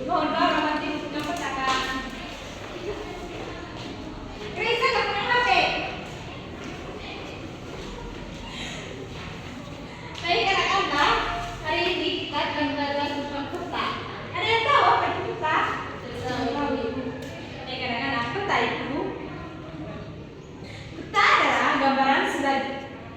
Mohon doa romantis untuk percakapan. Krisa nggak punya HP. Baik anak-anak, hari ini kita akan belajar tentang peta. Ada yang tahu apa itu peta? Tahu ibu. Baik anak-anak, peta itu adalah gambaran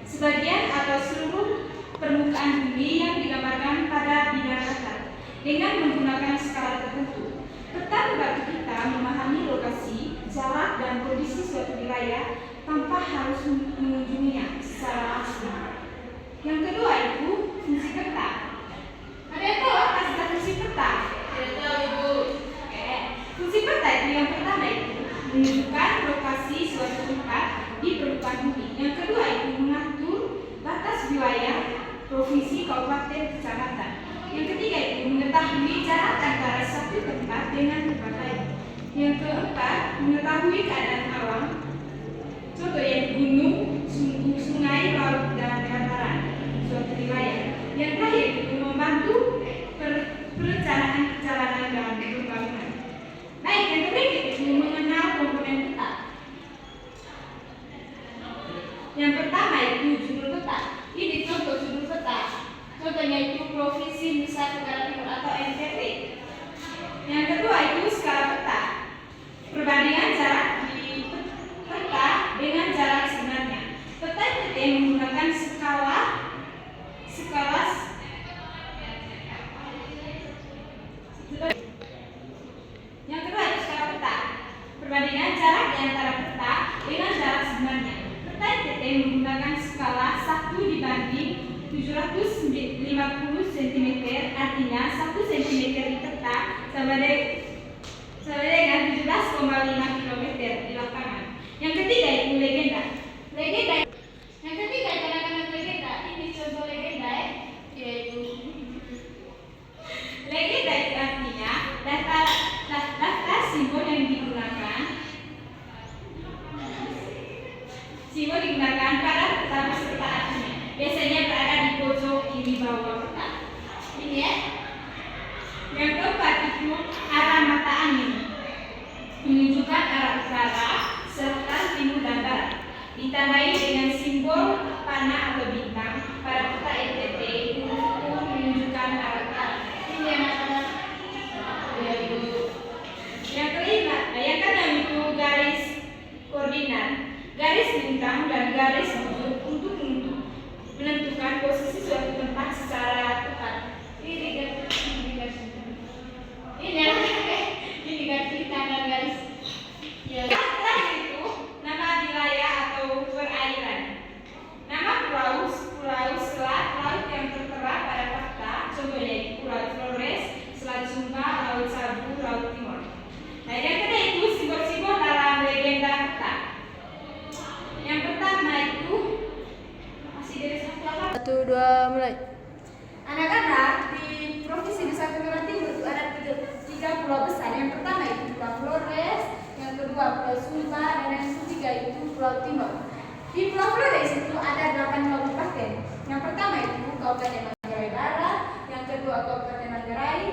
sebagian atau seluruh permukaan bumi yang digambarkan pada bidang datar dengan menggunakan skala tertentu. Peta membantu kita memahami lokasi, jarak, dan kondisi suatu wilayah tanpa harus mengunjunginya secara langsung. Yang kedua itu fungsi peta. Ada yang tahu apa sih fungsi peta? Tidak tahu ibu. Oke. Fungsi peta itu yang pertama itu menunjukkan lokasi suatu tempat di permukaan bumi. Yang kedua itu mengatur batas wilayah, provinsi, kabupaten, kecamatan. Yang ketiga itu mengetahui jarak antara satu tempat dengan tempat lain. Yang keempat mengetahui keadaan alam, contohnya gunung, sungai, laut, dan dataran suatu wilayah. Yang terakhir itu membantu perencanaan perjalanan dan pembangunan. Baik, yang terakhir itu mengenal komponen peta. Yang pertama itu judul peta. Ini contoh judul peta. Contohnya itu Provinsi Nusa Tenggara Timur atau NTT. Yang kedua itu skala peta. Perbandingan jarak di peta dengan jarak sebenarnya. Peta NTT menggunakan skala yang kedua itu skala peta. Perbandingan jarak di antara peta dengan jarak sebenarnya. Peta NTT menggunakan skala 1:750 cm, artinya 1 cm di peta sama dengan 17,5 km di lapangan. Yang ketiga itu legenda. Yang ketiga itu anak-anak legenda. Ini contoh legenda yaitu legenda itu artinya daftar simbol yang digunakan. Simbol digunakan pada peta beserta artinya. Biasanya berada di pojok kiri bawah peta. Ini ya. Yang keempat itu arah mata angin, menunjukkan arah utara, selatan, timur, dan barat. Ditandai dengan simbol panah atau bintang. Pada peta NTT itu menunjukkan arah utara. Ini anak-anak. Ya, ibu. Yang kelima, yang keenam itu garis koordinat. Garis bintang dan garis bujur untuk menentukan posisi suatu tempat secara tepat. Ini garis bintang dan garis. Ya. Terakhir itu nama wilayah atau perairan. Nama pulau, selat, laut yang tertera pada fakta. Contohnya itu Pulau Flores, Selat Sumba, Laut Sabu, Laut Timor. Nah, yang kedua itu simbol-simbol dalam legenda peta. Yang pertama itu masih dari 1, 2, mulai. anak-anak di Provinsi Nusa Tenggara Timur itu ada 3 pulau besar. Yang pertama itu Pulau Flores, yang kedua Pulau Sumba, dan yang ketiga itu Pulau Timor. Di Pulau Flores itu ada 8 kabupaten. Yang pertama itu Kabupaten Manggarai Barat, yang kedua Kabupaten Manggarai,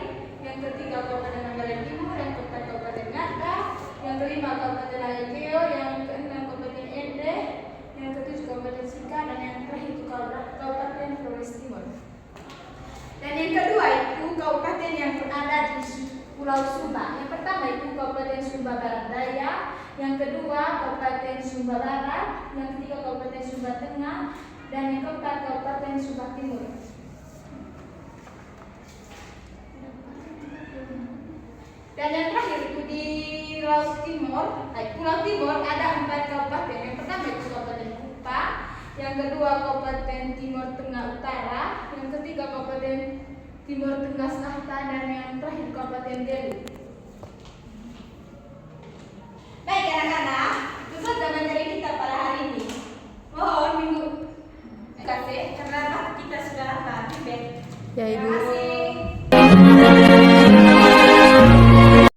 yang ketiga Kabupaten Manggarai Timur, yang keempat Kabupaten Ngada, yang kelima Kabupaten Ayakeo, yang keenam Kabupaten Ende, yang ketujuh Kabupaten Sika, dan yang terakhir itu Kabupaten Flores Timur. Dan yang kedua itu kabupaten yang berada di Pulau Sumba. Yang pertama itu Kabupaten Sumba Barat Daya, yang kedua Kabupaten Sumba Barat, yang ketiga Kabupaten Sumba Tengah, dan yang keempat Kabupaten Sumba Timur. Dan yang terakhir itu di Laut Timur, Pulau Timur ada 4 kabupaten. Yang pertama itu Kabupaten Kupa, yang kedua Kabupaten Timur Tengah Utara, yang ketiga Kabupaten Timur Tengah Selatan, dan yang terakhir Kabupaten Delu. Baik anak-anak, itu saja materi kita pada hari ini. Mohon minggu kasih karena kita sudah habis. Ya, Ibu. Terima kasih.